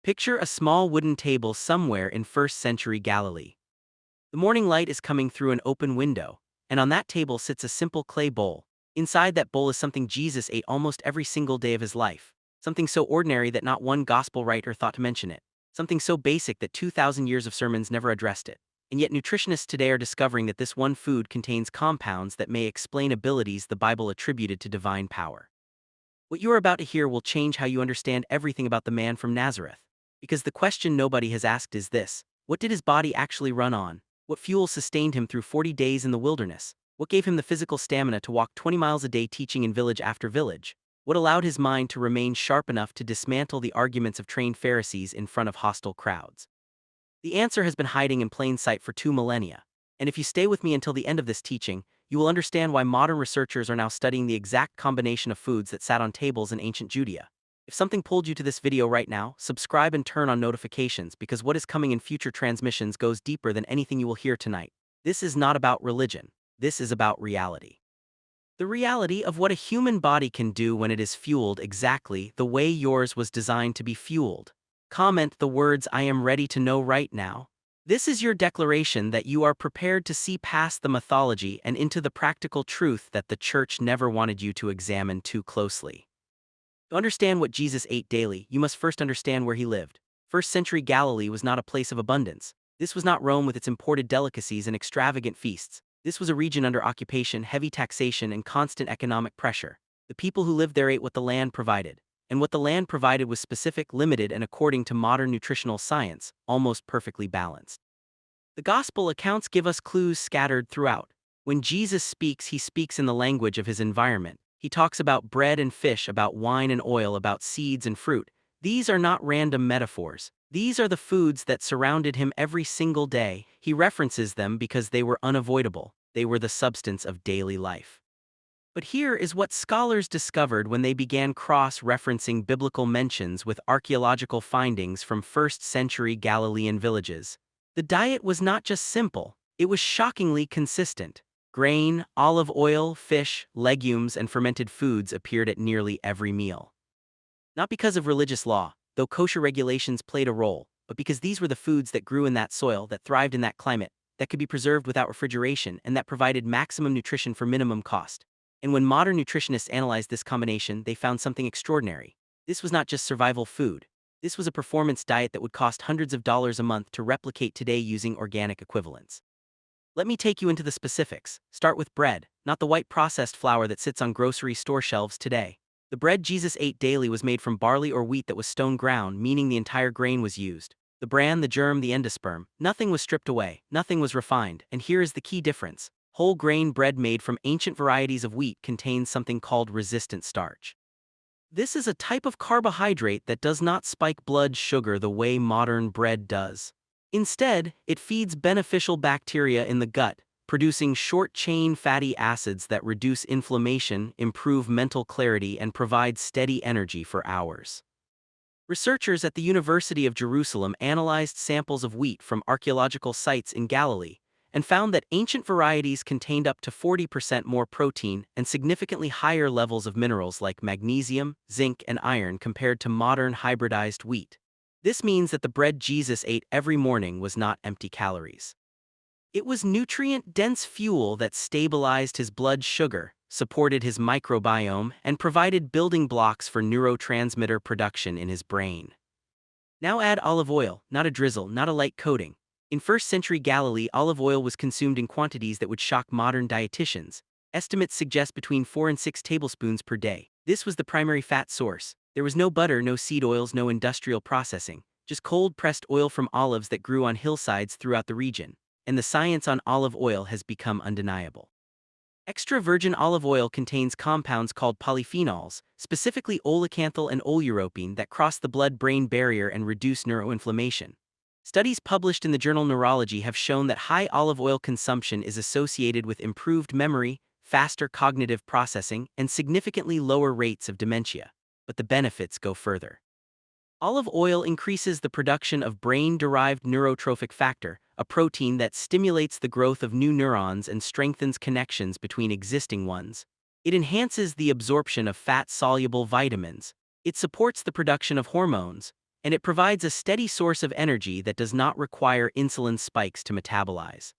Picture a small wooden table somewhere in first-century Galilee. The morning light is coming through an open window, and on that table sits a simple clay bowl. Inside that bowl is something Jesus ate almost every single day of his life, something so ordinary that not one gospel writer thought to mention it, something so basic that 2,000 years of sermons never addressed it. And yet nutritionists today are discovering that this one food contains compounds that may explain abilities the Bible attributed to divine power. What you are about to hear will change how you understand everything about the man from Nazareth. Because the question nobody has asked is this: what did his body actually run on? What fuel sustained him through 40 days in the wilderness? What gave him the physical stamina to walk 20 miles a day teaching in village after village? What allowed his mind to remain sharp enough to dismantle the arguments of trained Pharisees in front of hostile crowds? The answer has been hiding in plain sight for 2 millennia. And if you stay with me until the end of this teaching, you will understand why modern researchers are now studying the exact combination of foods that sat on tables in ancient Judea. If something pulled you to this video right now, subscribe and turn on notifications, because what is coming in future transmissions goes deeper than anything you will hear tonight. This is not about religion. This is about reality. The reality of what a human body can do when it is fueled exactly the way yours was designed to be fueled. Comment the words "I am ready to know" right now. This is your declaration that you are prepared to see past the mythology and into the practical truth that the church never wanted you to examine too closely. To understand what Jesus ate daily, you must first understand where he lived. First-century Galilee was not a place of abundance. This was not Rome with its imported delicacies and extravagant feasts. This was a region under occupation, heavy taxation, and constant economic pressure. The people who lived there ate what the land provided. And what the land provided was specific, limited, and according to modern nutritional science, almost perfectly balanced. The gospel accounts give us clues scattered throughout. When Jesus speaks, he speaks in the language of his environment. He talks about bread and fish, about wine and oil, about seeds and fruit. These are not random metaphors. These are the foods that surrounded him every single day. He references them because they were unavoidable. They were the substance of daily life. But here is what scholars discovered when they began cross-referencing biblical mentions with archaeological findings from first-century Galilean villages. The diet was not just simple, it was shockingly consistent. Grain, olive oil, fish, legumes, and fermented foods appeared at nearly every meal. Not because of religious law, though kosher regulations played a role, but because these were the foods that grew in that soil, that thrived in that climate, that could be preserved without refrigeration, and that provided maximum nutrition for minimum cost. And when modern nutritionists analyzed this combination, they found something extraordinary. This was not just survival food. This was a performance diet that would cost hundreds of dollars a month to replicate today using organic equivalents. Let me take you into the specifics. Start with bread, not the white processed flour that sits on grocery store shelves today. The bread Jesus ate daily was made from barley or wheat that was stone ground, meaning the entire grain was used. The bran, the germ, the endosperm, nothing was stripped away, nothing was refined, and here is the key difference. Whole grain bread made from ancient varieties of wheat contains something called resistant starch. This is a type of carbohydrate that does not spike blood sugar the way modern bread does. Instead, it feeds beneficial bacteria in the gut, producing short-chain fatty acids that reduce inflammation, improve mental clarity, and provide steady energy for hours. Researchers at the University of Jerusalem analyzed samples of wheat from archaeological sites in Galilee and found that ancient varieties contained up to 40% more protein and significantly higher levels of minerals like magnesium, zinc, and iron compared to modern hybridized wheat. This means that the bread Jesus ate every morning was not empty calories. It was nutrient-dense fuel that stabilized his blood sugar, supported his microbiome, and provided building blocks for neurotransmitter production in his brain. Now add olive oil, not a drizzle, not a light coating. In first-century Galilee, olive oil was consumed in quantities that would shock modern dietitians. Estimates suggest between 4 and 6 tablespoons per day. This was the primary fat source. There was no butter, no seed oils, no industrial processing, just cold-pressed oil from olives that grew on hillsides throughout the region. And the science on olive oil has become undeniable. Extra virgin olive oil contains compounds called polyphenols, specifically olecanthal and oleuropein, that cross the blood-brain barrier and reduce neuroinflammation. Studies published in the journal Neurology have shown that high olive oil consumption is associated with improved memory, faster cognitive processing, and significantly lower rates of dementia. But the benefits go further. Olive oil increases the production of brain-derived neurotrophic factor, a protein that stimulates the growth of new neurons and strengthens connections between existing ones. It enhances the absorption of fat-soluble vitamins. It supports the production of hormones, and it provides a steady source of energy that does not require insulin spikes to metabolize.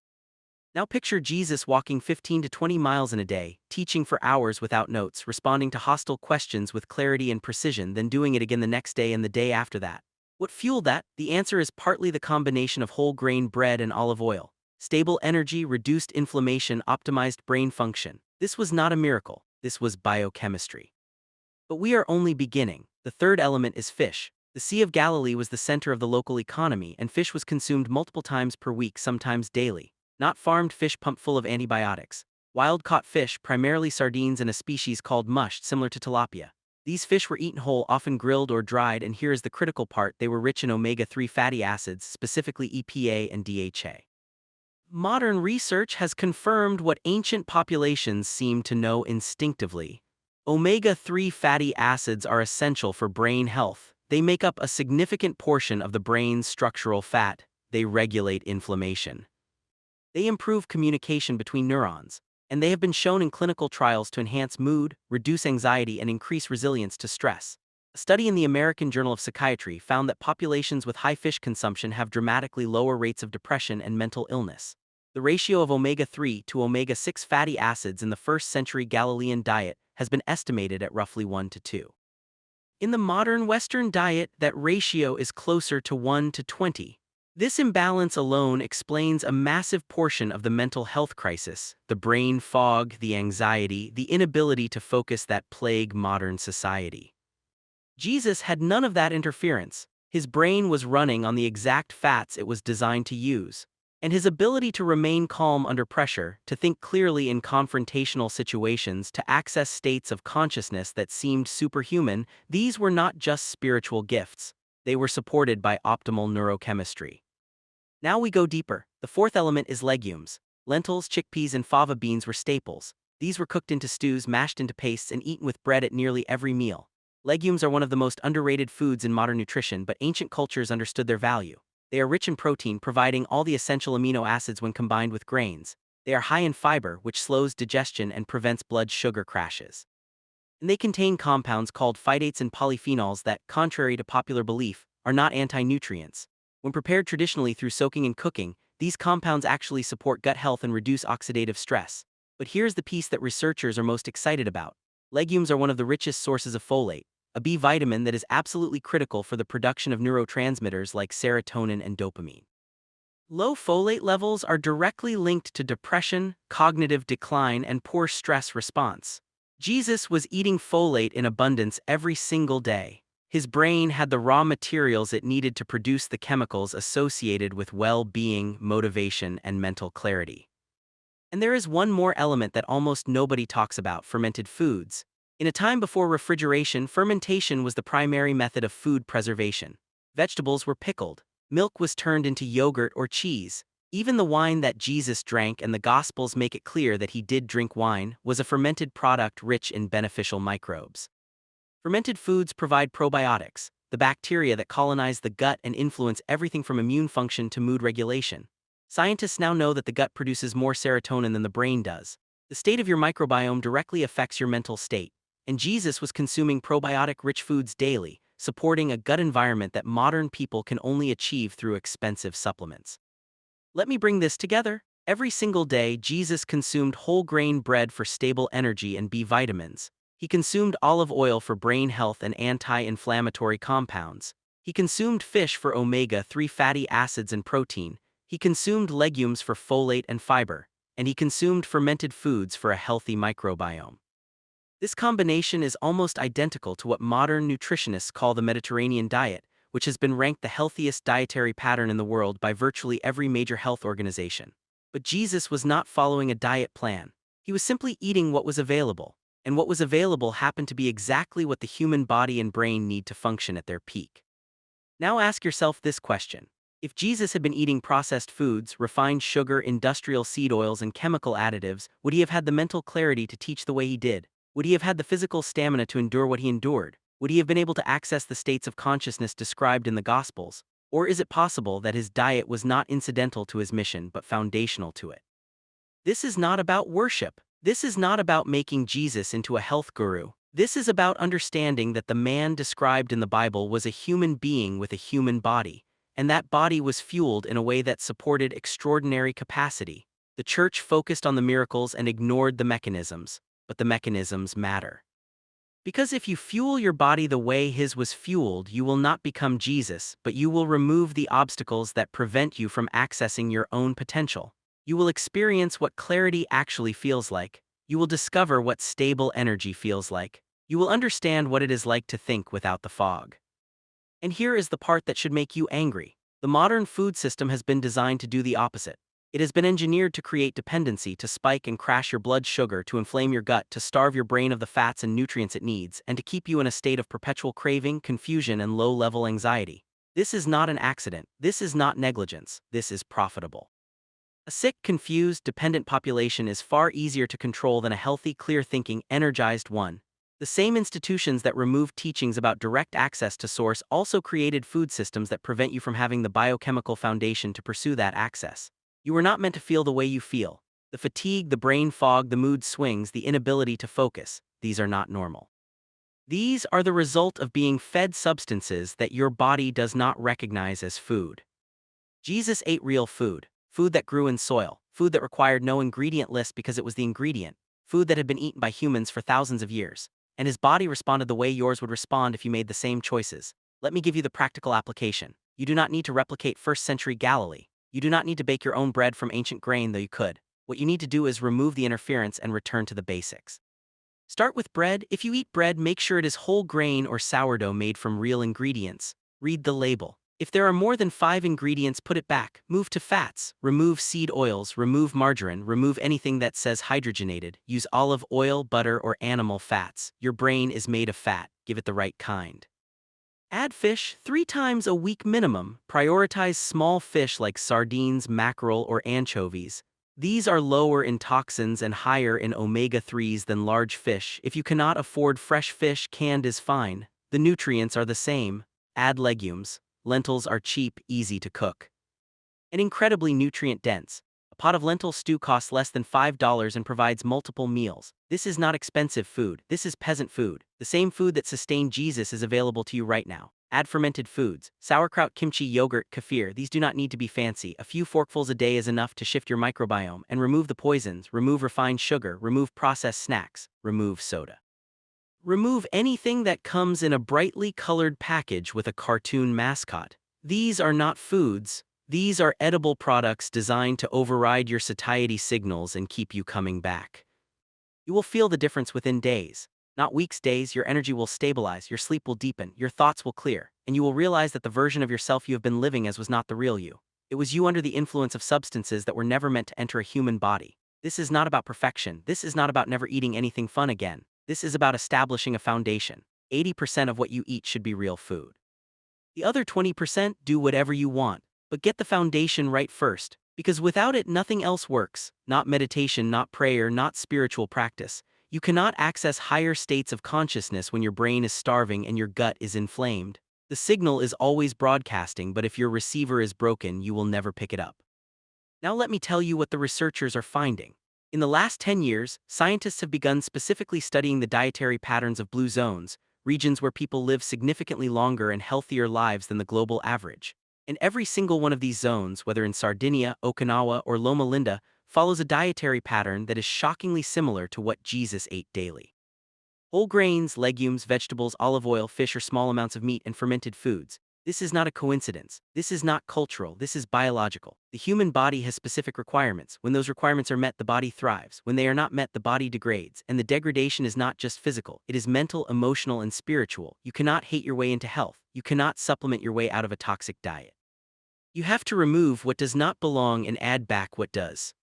Now picture Jesus walking 15 to 20 miles in a day, teaching for hours without notes, responding to hostile questions with clarity and precision, then doing it again the next day and the day after that. What fueled that? The answer is partly the combination of whole grain bread and olive oil. Stable energy, reduced inflammation, optimized brain function. This was not a miracle, this was biochemistry. But we are only beginning. The third element is fish. The Sea of Galilee was the center of the local economy, and fish was consumed multiple times per week, sometimes daily. Not farmed fish pumped full of antibiotics. Wild-caught fish, primarily sardines and a species called mush, similar to tilapia. These fish were eaten whole, often grilled or dried, and here is the critical part: they were rich in omega-3 fatty acids, specifically EPA and DHA. Modern research has confirmed what ancient populations seemed to know instinctively. Omega-3 fatty acids are essential for brain health. They make up a significant portion of the brain's structural fat. They regulate inflammation. They improve communication between neurons, and they have been shown in clinical trials to enhance mood, reduce anxiety, and increase resilience to stress. A study in the American Journal of Psychiatry found that populations with high fish consumption have dramatically lower rates of depression and mental illness. The ratio of omega-3 to omega-6 fatty acids in the first-century Galilean diet has been estimated at roughly 1 to 2. In the modern Western diet, that ratio is closer to 1 to 20. This imbalance alone explains a massive portion of the mental health crisis: the brain fog, the anxiety, the inability to focus that plague modern society. Jesus had none of that interference. His brain was running on the exact fats it was designed to use. And his ability to remain calm under pressure, to think clearly in confrontational situations, to access states of consciousness that seemed superhuman, these were not just spiritual gifts. They were supported by optimal neurochemistry. Now we go deeper. The fourth element is legumes. Lentils, chickpeas, and fava beans were staples. These were cooked into stews, mashed into pastes, and eaten with bread at nearly every meal. Legumes are one of the most underrated foods in modern nutrition, but ancient cultures understood their value. They are rich in protein, providing all the essential amino acids when combined with grains. They are high in fiber, which slows digestion and prevents blood sugar crashes. And they contain compounds called phytates and polyphenols that, contrary to popular belief, are not anti-nutrients. When prepared traditionally through soaking and cooking, these compounds actually support gut health and reduce oxidative stress. But here's the piece that researchers are most excited about. Legumes are one of the richest sources of folate, a B vitamin that is absolutely critical for the production of neurotransmitters like serotonin and dopamine. Low folate levels are directly linked to depression, cognitive decline, and poor stress response. Jesus was eating folate in abundance every single day. His brain had the raw materials it needed to produce the chemicals associated with well-being, motivation, and mental clarity. And there is one more element that almost nobody talks about: fermented foods. In a time before refrigeration, fermentation was the primary method of food preservation. Vegetables were pickled. Milk was turned into yogurt or cheese. Even the wine that Jesus drank, and the Gospels make it clear that he did drink wine, was a fermented product rich in beneficial microbes. Fermented foods provide probiotics, the bacteria that colonize the gut and influence everything from immune function to mood regulation. Scientists now know that the gut produces more serotonin than the brain does. The state of your microbiome directly affects your mental state, and Jesus was consuming probiotic-rich foods daily, supporting a gut environment that modern people can only achieve through expensive supplements. Let me bring this together. Every single day, Jesus consumed whole grain bread for stable energy and B vitamins. He consumed olive oil for brain health and anti-inflammatory compounds. He consumed fish for omega-3 fatty acids and protein. He consumed legumes for folate and fiber. And he consumed fermented foods for a healthy microbiome. This combination is almost identical to what modern nutritionists call the Mediterranean diet, which has been ranked the healthiest dietary pattern in the world by virtually every major health organization. But Jesus was not following a diet plan. He was simply eating what was available. And what was available happened to be exactly what the human body and brain need to function at their peak. Now ask yourself this question. If Jesus had been eating processed foods, refined sugar, industrial seed oils, and chemical additives, would he have had the mental clarity to teach the way he did? Would he have had the physical stamina to endure what he endured? Would he have been able to access the states of consciousness described in the Gospels? Or is it possible that his diet was not incidental to his mission but foundational to it? This is not about worship. This is not about making Jesus into a health guru. This is about understanding that the man described in the Bible was a human being with a human body, and that body was fueled in a way that supported extraordinary capacity. The church focused on the miracles and ignored the mechanisms, but the mechanisms matter. Because if you fuel your body the way his was fueled, you will not become Jesus, but you will remove the obstacles that prevent you from accessing your own potential. You will experience what clarity actually feels like. You will discover what stable energy feels like. You will understand what it is like to think without the fog. And here is the part that should make you angry. The modern food system has been designed to do the opposite. It has been engineered to create dependency, to spike and crash your blood sugar, to inflame your gut, to starve your brain of the fats and nutrients it needs, and to keep you in a state of perpetual craving, confusion, and low-level anxiety. This is not an accident. This is not negligence. This is profitable. A sick, confused, dependent population is far easier to control than a healthy, clear-thinking, energized one. The same institutions that removed teachings about direct access to source also created food systems that prevent you from having the biochemical foundation to pursue that access. You were not meant to feel the way you feel. The fatigue, the brain fog, the mood swings, the inability to focus, these are not normal. These are the result of being fed substances that your body does not recognize as food. Jesus ate real food, food that grew in soil, food that required no ingredient list because it was the ingredient, food that had been eaten by humans for thousands of years, and his body responded the way yours would respond if you made the same choices. Let me give you the practical application. You do not need to replicate first-century Galilee. You do not need to bake your own bread from ancient grain, though you could. What you need to do is remove the interference and return to the basics. Start with bread. If you eat bread, make sure it is whole grain or sourdough made from real ingredients. Read the label. If there are more than 5 ingredients, put it back. Move to fats. Remove seed oils, remove margarine, remove anything that says hydrogenated. Use olive oil, butter, or animal fats. Your brain is made of fat. Give it the right kind. Add fish 3 times a week minimum. Prioritize small fish like sardines, mackerel, or anchovies. These are lower in toxins and higher in omega-3s than large fish. If you cannot afford fresh fish, canned is fine. The nutrients are the same. Add legumes. Lentils are cheap, easy to cook, and incredibly nutrient-dense. A pot of lentil stew costs less than $5 and provides multiple meals. This is not expensive food. This is peasant food. The same food that sustained Jesus is available to you right now. Add fermented foods, sauerkraut, kimchi, yogurt, kefir. These do not need to be fancy. A few forkfuls a day is enough to shift your microbiome and remove the poisons, remove refined sugar, remove processed snacks, remove soda. Remove anything that comes in a brightly colored package with a cartoon mascot. These are not foods. These are edible products designed to override your satiety signals and keep you coming back. You will feel the difference within days, not weeks. Days. Your energy will stabilize, your sleep will deepen, your thoughts will clear, and you will realize that the version of yourself you have been living as was not the real you. It was you under the influence of substances that were never meant to enter a human body. This is not about perfection. This is not about never eating anything fun again. This is about establishing a foundation. 80% of what you eat should be real food. The other 20%, do whatever you want, but get the foundation right first, because without it nothing else works. Not meditation, not prayer, not spiritual practice. You cannot access higher states of consciousness when your brain is starving and your gut is inflamed. The signal is always broadcasting, but if your receiver is broken, you will never pick it up. Now let me tell you what the researchers are finding. In the last 10 years, scientists have begun specifically studying the dietary patterns of blue zones, regions where people live significantly longer and healthier lives than the global average. And every single one of these zones, whether in Sardinia, Okinawa, or Loma Linda, follows a dietary pattern that is shockingly similar to what Jesus ate daily. Whole grains, legumes, vegetables, olive oil, fish, or small amounts of meat and fermented foods. This is not a coincidence. This is not cultural. This is biological. The human body has specific requirements. When those requirements are met, the body thrives. When they are not met, the body degrades. And the degradation is not just physical. It is mental, emotional, and spiritual. You cannot hate your way into health. You cannot supplement your way out of a toxic diet. You have to remove what does not belong and add back what does.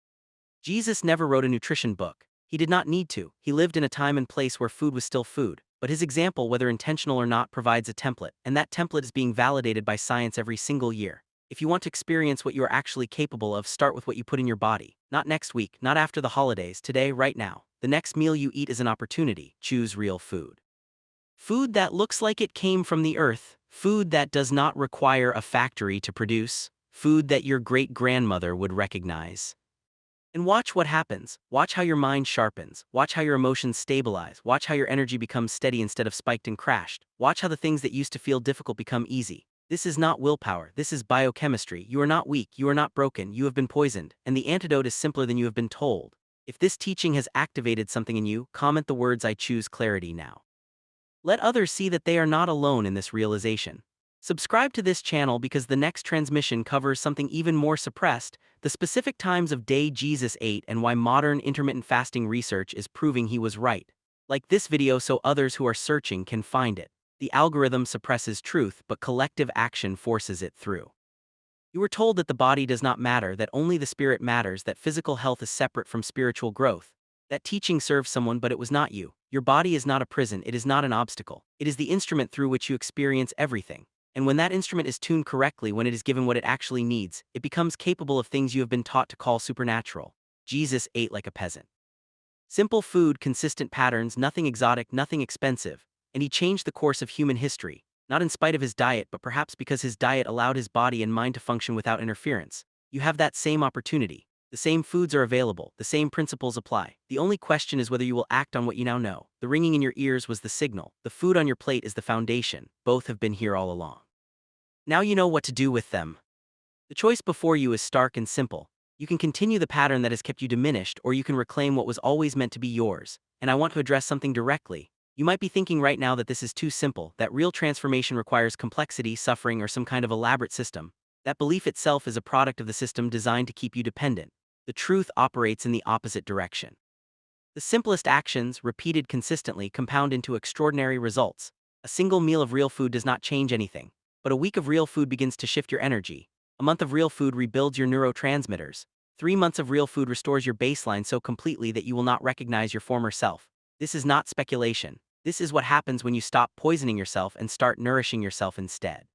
Jesus never wrote a nutrition book. He did not need to. He lived in a time and place where food was still food. But his example, whether intentional or not, provides a template, and that template is being validated by science every single year. If you want to experience what you are actually capable of, start with what you put in your body. Not next week, not after the holidays, today, right now. The next meal you eat is an opportunity. Choose real food. Food that looks like it came from the earth. Food that does not require a factory to produce. Food that your great-grandmother would recognize. And watch what happens. Watch how your mind sharpens. Watch how your emotions stabilize. Watch how your energy becomes steady instead of spiked and crashed. Watch how the things that used to feel difficult become easy. This is not willpower. This is biochemistry. You are not weak. You are not broken. You have been poisoned. And the antidote is simpler than you have been told. If this teaching has activated something in you, comment the words "I choose clarity" now. Let others see that they are not alone in this realization. Subscribe to this channel because the next transmission covers something even more suppressed: the specific times of day Jesus ate and why modern intermittent fasting research is proving he was right. Like this video so others who are searching can find it. The algorithm suppresses truth, but collective action forces it through. You were told that the body does not matter, that only the spirit matters, that physical health is separate from spiritual growth. That teaching served someone, but it was not you. Your body is not a prison, it is not an obstacle. It is the instrument through which you experience everything. And when that instrument is tuned correctly, when it is given what it actually needs, it becomes capable of things you have been taught to call supernatural. Jesus ate like a peasant. Simple food, consistent patterns, nothing exotic, nothing expensive. And he changed the course of human history, not in spite of his diet, but perhaps because his diet allowed his body and mind to function without interference. You have that same opportunity. The same foods are available, the same principles apply. The only question is whether you will act on what you now know. The ringing in your ears was the signal. The food on your plate is the foundation. Both have been here all along. Now you know what to do with them. The choice before you is stark and simple. You can continue the pattern that has kept you diminished, or you can reclaim what was always meant to be yours. And I want to address something directly. You might be thinking right now that this is too simple, that real transformation requires complexity, suffering, or some kind of elaborate system. That belief itself is a product of the system designed to keep you dependent. The truth operates in the opposite direction. The simplest actions, repeated consistently, compound into extraordinary results. A single meal of real food does not change anything, but a week of real food begins to shift your energy. A month of real food rebuilds your neurotransmitters. 3 months of real food restores your baseline so completely that you will not recognize your former self. This is not speculation. This is what happens when you stop poisoning yourself and start nourishing yourself instead.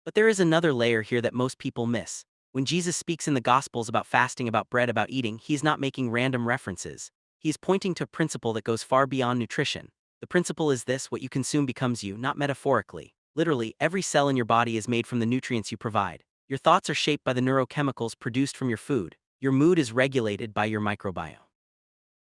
But there is another layer here that most people miss. When Jesus speaks in the Gospels about fasting, about bread, about eating, he is not making random references. He is pointing to a principle that goes far beyond nutrition. The principle is this: what you consume becomes you, not metaphorically. Literally, every cell in your body is made from the nutrients you provide. Your thoughts are shaped by the neurochemicals produced from your food. Your mood is regulated by your microbiome.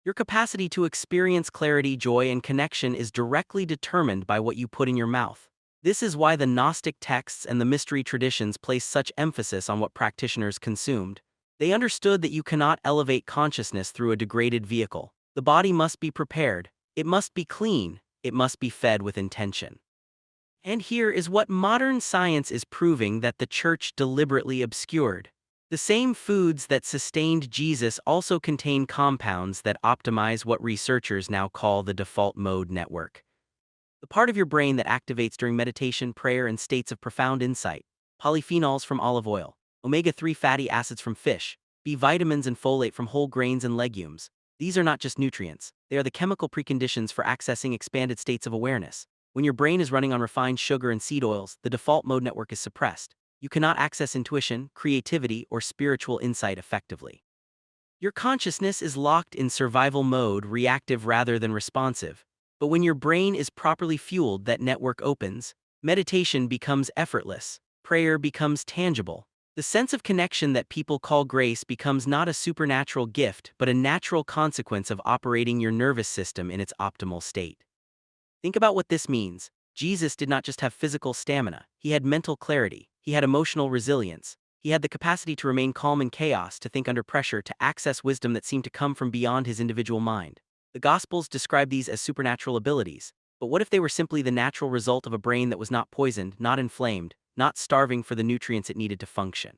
Your capacity to experience clarity, joy, and connection is directly determined by what you put in your mouth. This is why the Gnostic texts and the mystery traditions place such emphasis on what practitioners consumed. They understood that you cannot elevate consciousness through a degraded vehicle. The body must be prepared, it must be clean, it must be fed with intention. And here is what modern science is proving that the church deliberately obscured. The same foods that sustained Jesus also contain compounds that optimize what researchers now call the default mode network. The part of your brain that activates during meditation, prayer, and states of profound insight. Polyphenols from olive oil, omega-3 fatty acids from fish, B vitamins and folate from whole grains and legumes. These are not just nutrients, they are the chemical preconditions for accessing expanded states of awareness. When your brain is running on refined sugar and seed oils, the default mode network is suppressed. You cannot access intuition, creativity, or spiritual insight effectively. Your consciousness is locked in survival mode, reactive rather than responsive. But when your brain is properly fueled, that network opens. Meditation becomes effortless. Prayer becomes tangible. The sense of connection that people call grace becomes not a supernatural gift, but a natural consequence of operating your nervous system in its optimal state. Think about what this means. Jesus did not just have physical stamina, he had mental clarity, he had emotional resilience, he had the capacity to remain calm in chaos, to think under pressure, to access wisdom that seemed to come from beyond his individual mind. The Gospels describe these as supernatural abilities, but what if they were simply the natural result of a brain that was not poisoned, not inflamed, not starving for the nutrients it needed to function?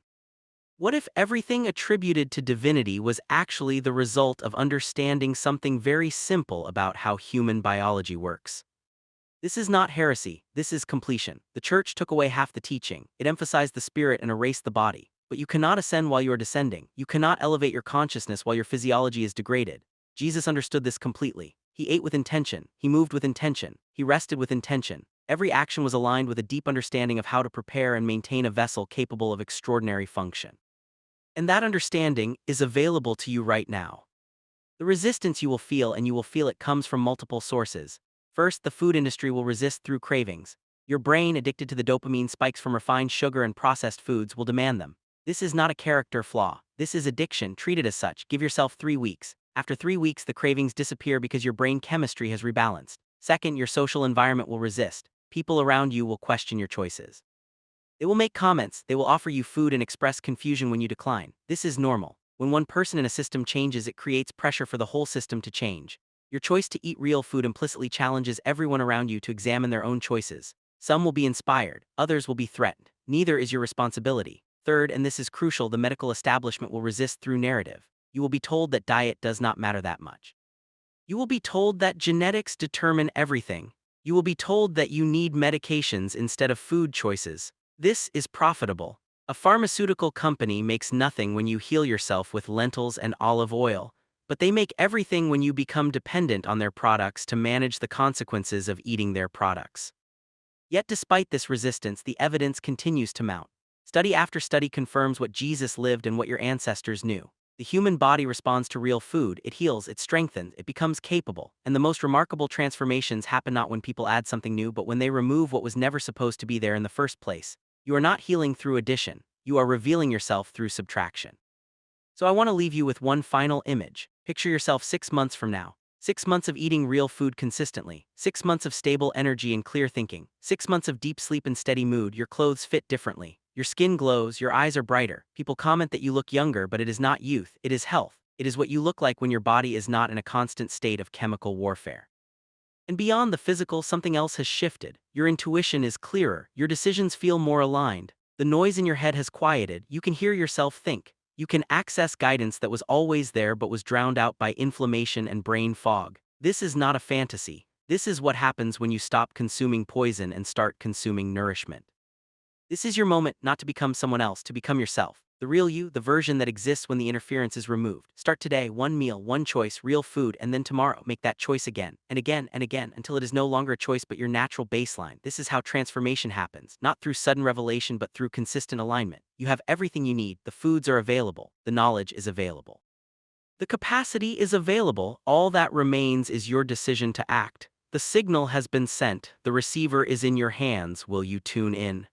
What if everything attributed to divinity was actually the result of understanding something very simple about how human biology works? This is not heresy, this is completion. The church took away half the teaching, it emphasized the spirit and erased the body. But you cannot ascend while you are descending, you cannot elevate your consciousness while your physiology is degraded. Jesus understood this completely. He ate with intention, he moved with intention, he rested with intention. Every action was aligned with a deep understanding of how to prepare and maintain a vessel capable of extraordinary function. And that understanding is available to you right now. The resistance you will feel, and you will feel it, comes from multiple sources. First, the food industry will resist through cravings. Your brain, addicted to the dopamine spikes from refined sugar and processed foods, will demand them. This is not a character flaw. This is addiction, treat it as such. Give yourself 3 weeks. After 3 weeks, the cravings disappear because your brain chemistry has rebalanced. Second, your social environment will resist. People around you will question your choices. They will make comments, they will offer you food and express confusion when you decline. This is normal. When one person in a system changes, it creates pressure for the whole system to change. Your choice to eat real food implicitly challenges everyone around you to examine their own choices. Some will be inspired, others will be threatened. Neither is your responsibility. Third, and this is crucial, the medical establishment will resist through narrative. You will be told that diet does not matter that much. You will be told that genetics determine everything. You will be told that you need medications instead of food choices. This is profitable. A pharmaceutical company makes nothing when you heal yourself with lentils and olive oil, but they make everything when you become dependent on their products to manage the consequences of eating their products. Yet despite this resistance, the evidence continues to mount. Study after study confirms what Jesus lived and what your ancestors knew. The human body responds to real food, it heals, it strengthens, it becomes capable, and the most remarkable transformations happen not when people add something new but when they remove what was never supposed to be there in the first place. You are not healing through addition, you are revealing yourself through subtraction. So I want to leave you with one final image. Picture yourself 6 months from now. 6 months of eating real food consistently, 6 months of stable energy and clear thinking, 6 months of deep sleep and steady mood. Your clothes fit differently, your skin glows, your eyes are brighter. People comment that you look younger, but it is not youth, it is health. It is what you look like when your body is not in a constant state of chemical warfare. And beyond the physical, something else has shifted. Your intuition is clearer, your decisions feel more aligned. The noise in your head has quieted, you can hear yourself think. You can access guidance that was always there but was drowned out by inflammation and brain fog. This is not a fantasy. This is what happens when you stop consuming poison and start consuming nourishment. This is your moment not to become someone else, to become yourself. The real you, the version that exists when the interference is removed. Start today, one meal, one choice, real food, and then tomorrow make that choice again, and again, and again, until it is no longer a choice but your natural baseline. This is how transformation happens, not through sudden revelation but through consistent alignment. You have everything you need, the foods are available, the knowledge is available. The capacity is available, all that remains is your decision to act. The signal has been sent, the receiver is in your hands, will you tune in?